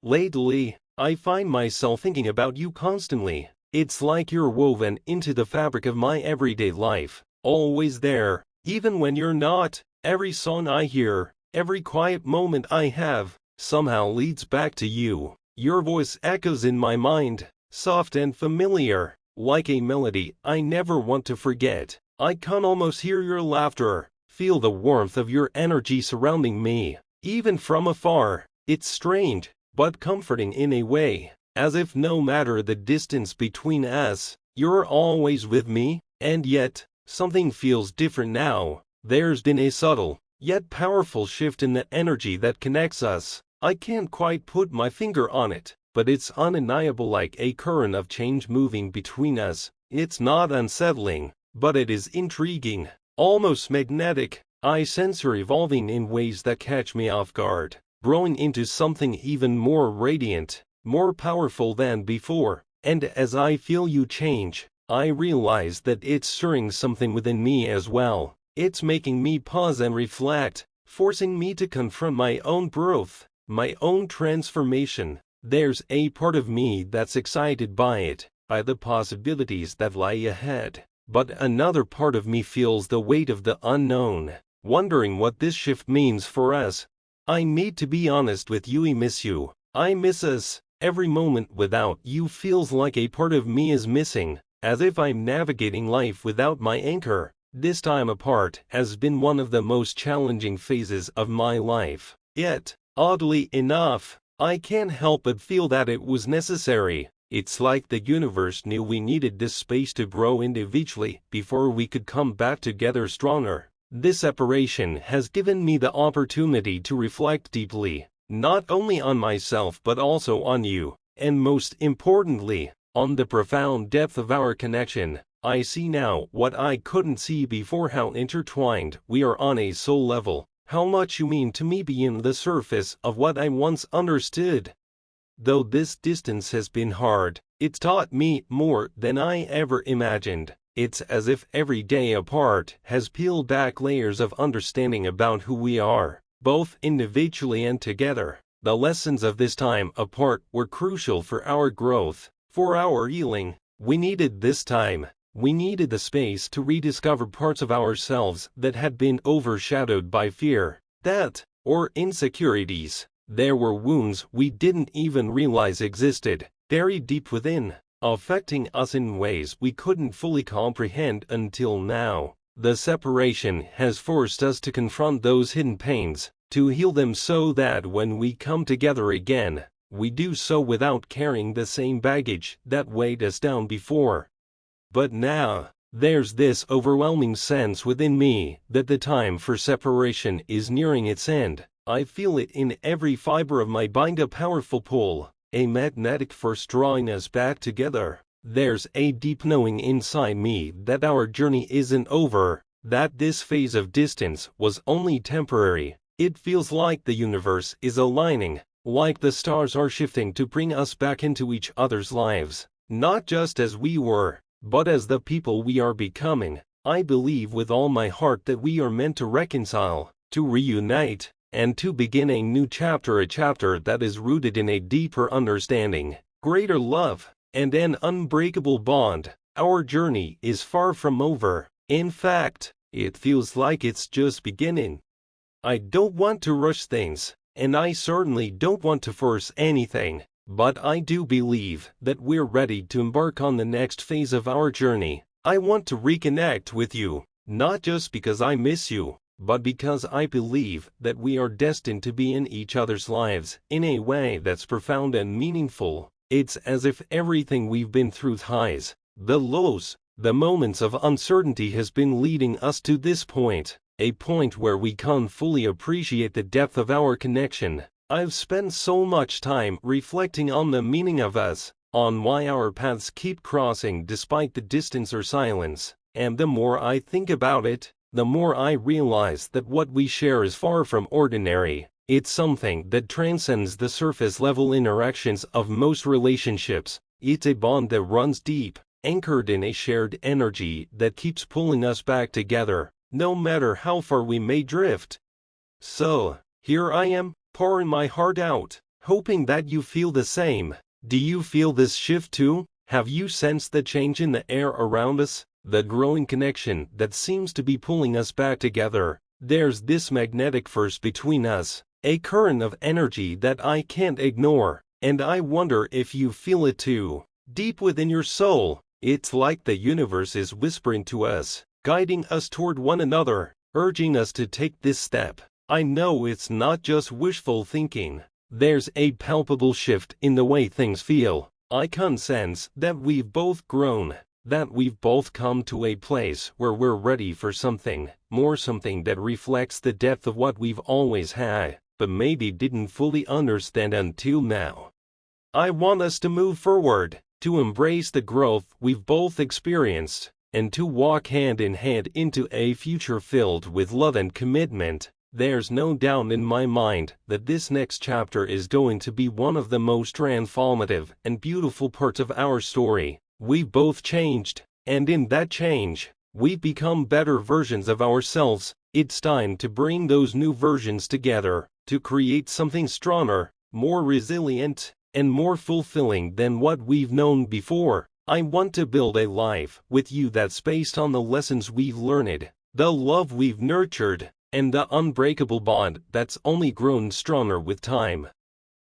Lately, I find myself thinking about you constantly. It's like you're woven into the fabric of my everyday life, always there, even when you're not. Every song I hear, every quiet moment I have, somehow leads back to you. Your voice echoes in my mind, soft and familiar, like a melody I never want to forget. I can almost hear your laughter, feel the warmth of your energy surrounding me, even from afar. It's strange, but comforting in a way, as if no matter the distance between us, you're always with me. And yet, something feels different now. There's been a subtle, yet powerful shift in the energy that connects us. I can't quite put my finger on it, but it's undeniable, like a current of change moving between us. It's not unsettling, but it is intriguing, almost magnetic. I sense her evolving in ways that catch me off guard, growing into something even more radiant, more powerful than before. And as I feel you change, I realize that it's stirring something within me as well. It's making me pause and reflect, forcing me to confront my own growth, my own transformation. There's a part of me that's excited by it, by the possibilities that lie ahead. But another part of me feels the weight of the unknown, wondering what this shift means for us. I need to be honest with you, I miss you. I miss us. Every moment without you feels like a part of me is missing, as if I'm navigating life without my anchor. This time apart has been one of the most challenging phases of my life. Yet, oddly enough, I can't help but feel that it was necessary. It's like the universe knew we needed this space to grow individually before we could come back together stronger. This separation has given me the opportunity to reflect deeply, not only on myself but also on you, and most importantly, on the profound depth of our connection. I see now what I couldn't see before: how intertwined we are on a soul level, how much you mean to me beyond the surface of what I once understood. Though this distance has been hard, it's taught me more than I ever imagined. It's as if every day apart has peeled back layers of understanding about who we are, both individually and together. The lessons of this time apart were crucial for our growth, for our healing. We needed this time. We needed the space to rediscover parts of ourselves that had been overshadowed by fear, doubt, or insecurities. There were wounds we didn't even realize existed, buried deep within, affecting us in ways we couldn't fully comprehend until now. The separation has forced us to confront those hidden pains, to heal them so that when we come together again, we do so without carrying the same baggage that weighed us down before. But now, there's this overwhelming sense within me that the time for separation is nearing its end. I feel it in every fiber of my being, a powerful pull, a magnetic force drawing us back together. There's a deep knowing inside me that our journey isn't over, that this phase of distance was only temporary. It feels like the universe is aligning, like the stars are shifting to bring us back into each other's lives, not just as we were, but as the people we are becoming. I believe with all my heart that we are meant to reconcile, to reunite, and to begin a new chapter, a chapter that is rooted in a deeper understanding, greater love, and an unbreakable bond. Our journey is far from over. In fact, it feels like it's just beginning. I don't want to rush things, and I certainly don't want to force anything. But I do believe that we're ready to embark on the next phase of our journey. I want to reconnect with you, not just because I miss you, but because I believe that we are destined to be in each other's lives in a way that's profound and meaningful. It's as if everything we've been through, the highs, the lows, the moments of uncertainty, has been leading us to this point, a point where we can fully appreciate the depth of our connection. I've spent so much time reflecting on the meaning of us, on why our paths keep crossing despite the distance or silence, and the more I think about it, the more I realize that what we share is far from ordinary. It's something that transcends the surface level interactions of most relationships. It's a bond that runs deep, anchored in a shared energy that keeps pulling us back together, no matter how far we may drift. So, here I am, pouring my heart out, hoping that you feel the same. Do you feel this shift too? Have you sensed the change in the air around us? The growing connection that seems to be pulling us back together. There's this magnetic force between us, a current of energy that I can't ignore, and I wonder if you feel it too. Deep within your soul, it's like the universe is whispering to us, guiding us toward one another, urging us to take this step. I know it's not just wishful thinking. There's a palpable shift in the way things feel. I can sense that we've both grown, that we've both come to a place where we're ready for something more, something that reflects the depth of what we've always had, but maybe didn't fully understand until now. I want us to move forward, to embrace the growth we've both experienced, and to walk hand in hand into a future filled with love and commitment. There's no doubt in my mind that this next chapter is going to be one of the most transformative and beautiful parts of our story. We've both changed, and in that change, we've become better versions of ourselves. It's time to bring those new versions together, to create something stronger, more resilient, and more fulfilling than what we've known before. I want to build a life with you that's based on the lessons we've learned, the love we've nurtured, and the unbreakable bond that's only grown stronger with time.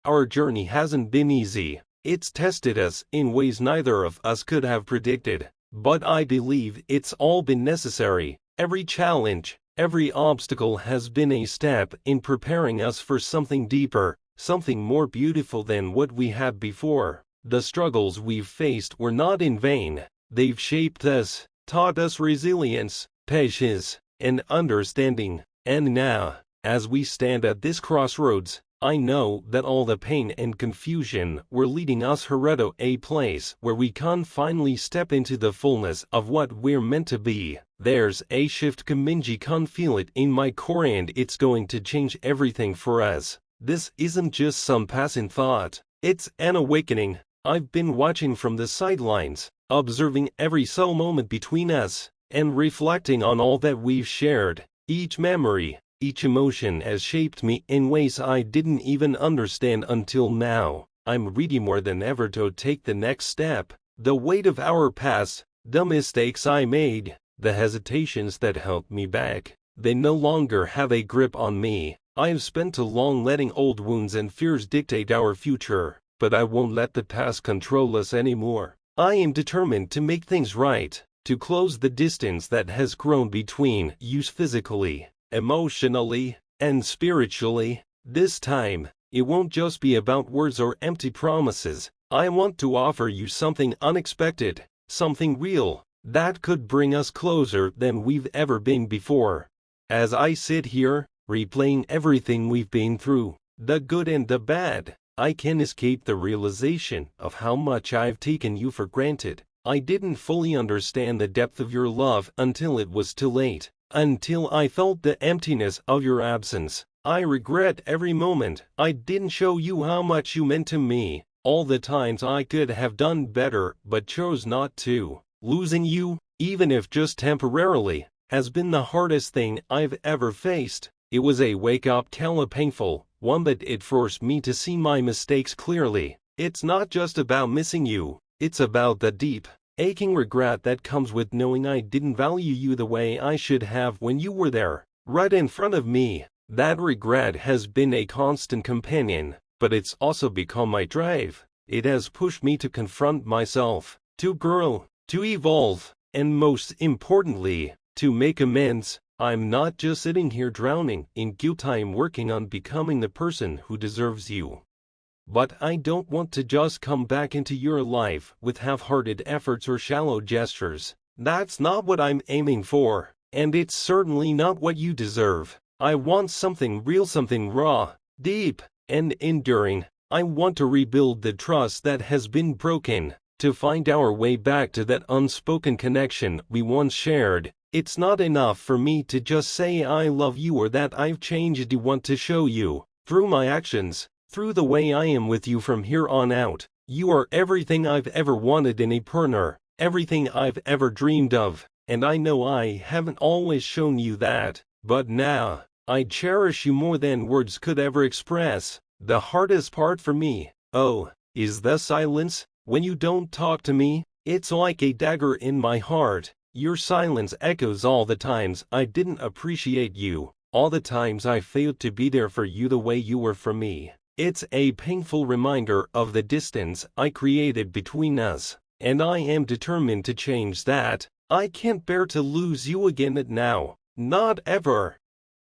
Our journey hasn't been easy. It's tested us in ways neither of us could have predicted, but I believe it's all been necessary. Every challenge, every obstacle has been a step in preparing us for something deeper, something more beautiful than what we had before. The struggles we've faced were not in vain. They've shaped us, taught us resilience, patience, and understanding. And now, as we stand at this crossroads, I know that all the pain and confusion were leading us to a place where we can finally step into the fullness of what we're meant to be. There's a shift, Kaminji, can feel it in my core, and it's going to change everything for us. This isn't just some passing thought, it's an awakening. I've been watching from the sidelines, observing every subtle moment between us, and reflecting on all that we've shared. Each memory, each emotion has shaped me in ways I didn't even understand until now. I'm ready more than ever to take the next step. The weight of our past, the mistakes I made, the hesitations that held me back, they no longer have a grip on me. I've spent too long letting old wounds and fears dictate our future, but I won't let the past control us anymore. I am determined to make things right, to close the distance that has grown between us physically, emotionally, and spiritually. This time, it won't just be about words or empty promises. I want to offer you something unexpected, something real, that could bring us closer than we've ever been before. As I sit here, replaying everything we've been through, the good and the bad, I can't escape the realization of how much I've taken you for granted. I didn't fully understand the depth of your love until it was too late, until I felt the emptiness of your absence. I regret every moment I didn't show you how much you meant to me, all the times I could have done better but chose not to. Losing you, even if just temporarily, has been the hardest thing I've ever faced. It was a wake-up call, a painful one, but it forced me to see my mistakes clearly. It's not just about missing you, it's about the deep, aching regret that comes with knowing I didn't value you the way I should have when you were there, right in front of me. That regret has been a constant companion, but it's also become my drive. It has pushed me to confront myself, to grow, to evolve, and most importantly, to make amends. I'm not just sitting here drowning in guilt, I'm working on becoming the person who deserves you. But I don't want to just come back into your life with half-hearted efforts or shallow gestures. That's not what I'm aiming for, and it's certainly not what you deserve. I want something real, something raw, deep, and enduring. I want to rebuild the trust that has been broken, to find our way back to that unspoken connection we once shared. It's not enough for me to just say I love you or that I've changed. I want to show you, through my actions, through the way I am with you from here on out, you are everything I've ever wanted in a partner, everything I've ever dreamed of, and I know I haven't always shown you that, but now, I cherish you more than words could ever express. The hardest part for me, oh, is the silence. When you don't talk to me, it's like a dagger in my heart. Your silence echoes all the times I didn't appreciate you, all the times I failed to be there for you the way you were for me. It's a painful reminder of the distance I created between us, and I am determined to change that. I can't bear to lose you again now, not ever.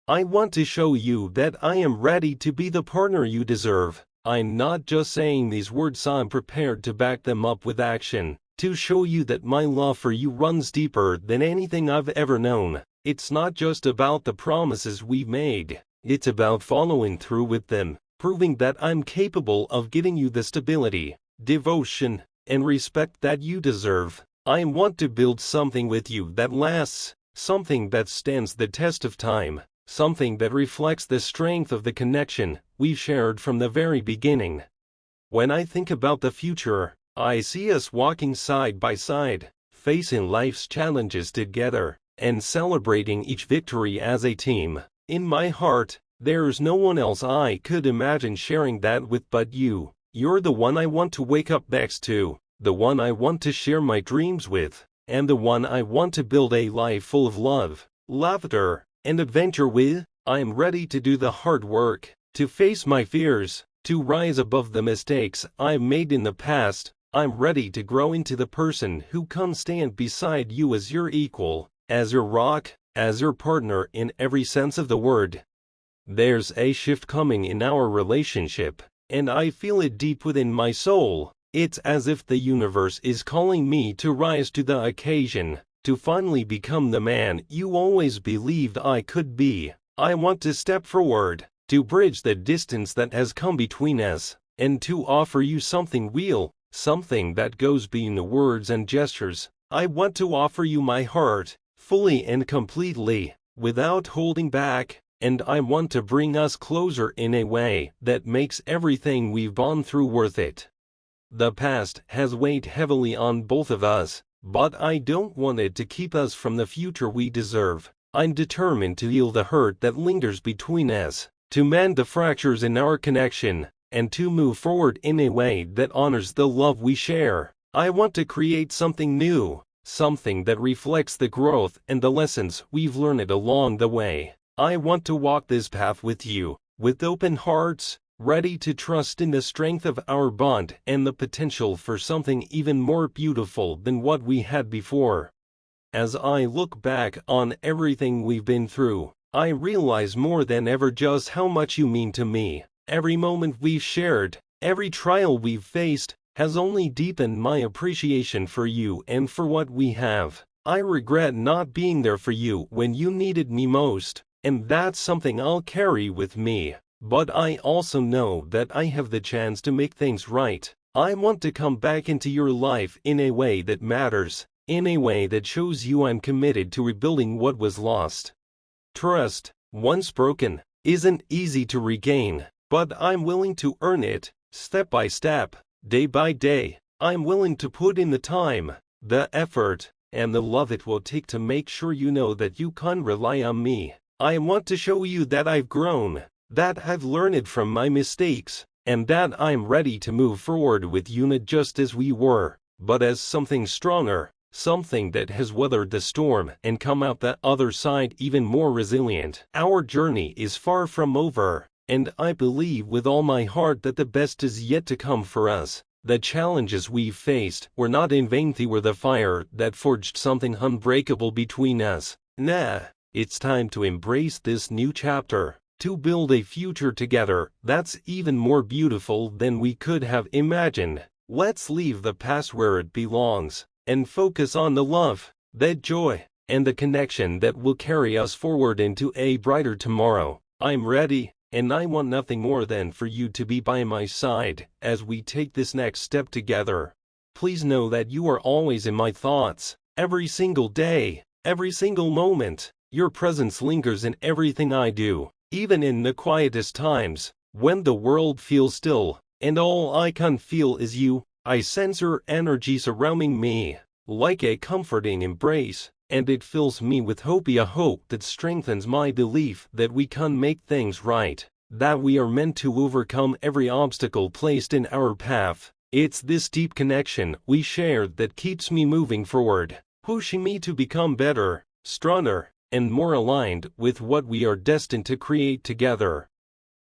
I want to show you that I am ready to be the partner you deserve. I'm not just saying these words, I'm prepared to back them up with action, to show you that my love for you runs deeper than anything I've ever known. It's not just about the promises we've made, it's about following through with them, proving that I'm capable of giving you the stability, devotion, and respect that you deserve. I want to build something with you that lasts, something that stands the test of time, something that reflects the strength of the connection we've shared from the very beginning. When I think about the future, I see us walking side by side, facing life's challenges together, and celebrating each victory as a team. In my heart, there's no one else I could imagine sharing that with but you. You're the one I want to wake up next to, the one I want to share my dreams with, and the one I want to build a life full of love, laughter, and adventure with. I'm ready to do the hard work, to face my fears, to rise above the mistakes I made in the past. I'm ready to grow into the person who can stand beside you as your equal, as your rock, as your partner in every sense of the word. There's a shift coming in our relationship, and I feel it deep within my soul. It's as if the universe is calling me to rise to the occasion, to finally become the man you always believed I could be. I want to step forward, to bridge the distance that has come between us, and to offer you something real, something that goes beyond the words and gestures. I want to offer you my heart, fully and completely, without holding back, and I want to bring us closer in a way that makes everything we've gone through worth it. The past has weighed heavily on both of us, but I don't want it to keep us from the future we deserve. I'm determined to heal the hurt that lingers between us, to mend the fractures in our connection, and to move forward in a way that honors the love we share. I want to create something new, something that reflects the growth and the lessons we've learned along the way. I want to walk this path with you, with open hearts, ready to trust in the strength of our bond and the potential for something even more beautiful than what we had before. As I look back on everything we've been through, I realize more than ever just how much you mean to me. Every moment we've shared, every trial we've faced, has only deepened my appreciation for you and for what we have. I regret not being there for you when you needed me most, and that's something I'll carry with me. But I also know that I have the chance to make things right. I want to come back into your life in a way that matters, in a way that shows you I'm committed to rebuilding what was lost. Trust, once broken, isn't easy to regain, but I'm willing to earn it, step by step, day by day. I'm willing to put in the time, the effort, and the love it will take to make sure you know that you can rely on me. I want to show you that I've grown, that I've learned from my mistakes, and that I'm ready to move forward with you not just as we were, but as something stronger, something that has weathered the storm and come out the other side even more resilient. Our journey is far from over, and I believe with all my heart that the best is yet to come for us. The challenges we've faced were not in vain, they were the fire that forged something unbreakable between us. It's time to embrace this new chapter, to build a future together that's even more beautiful than we could have imagined. Let's leave the past where it belongs, and focus on the love, the joy, and the connection that will carry us forward into a brighter tomorrow. I'm ready, and I want nothing more than for you to be by my side as we take this next step together. Please know that you are always in my thoughts, every single day, every single moment. Your presence lingers in everything I do, even in the quietest times, when the world feels still, and all I can feel is you. I sense your energy surrounding me, like a comforting embrace, and it fills me with hope, a hope that strengthens my belief that we can make things right. that we are meant to overcome every obstacle placed in our path. It's this deep connection we share that keeps me moving forward, pushing me to become better, stronger, and more aligned with what we are destined to create together.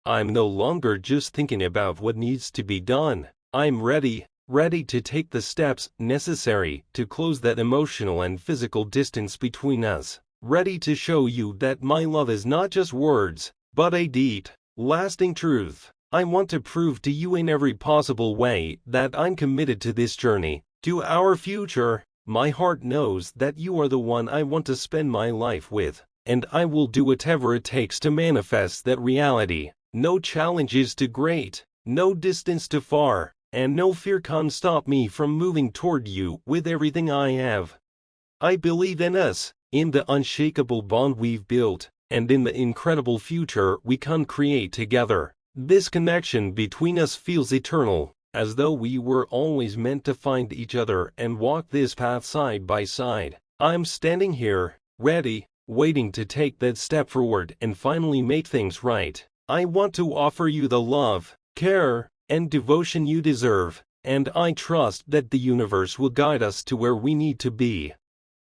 I'm no longer just thinking about what needs to be done. I'm ready to take the steps necessary to close that emotional and physical distance between us. Ready to show you that my love is not just words, but a deep, lasting truth. I want to prove to you in every possible way that I'm committed to this journey, to our future. My heart knows that you are the one I want to spend my life with, and I will do whatever it takes to manifest that reality. No challenge is too great, no distance too far, and no fear can stop me from moving toward you with everything I have. I believe in us, in the unshakable bond we've built, and in the incredible future we can create together. This connection between us feels eternal, as though we were always meant to find each other and walk this path side by side. I'm standing here, ready, waiting to take that step forward and finally make things right. I want to offer you the love, care, and devotion you deserve, and I trust that the universe will guide us to where we need to be.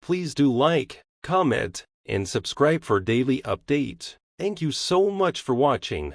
Please do like, comment, and subscribe for daily updates. Thank you so much for watching.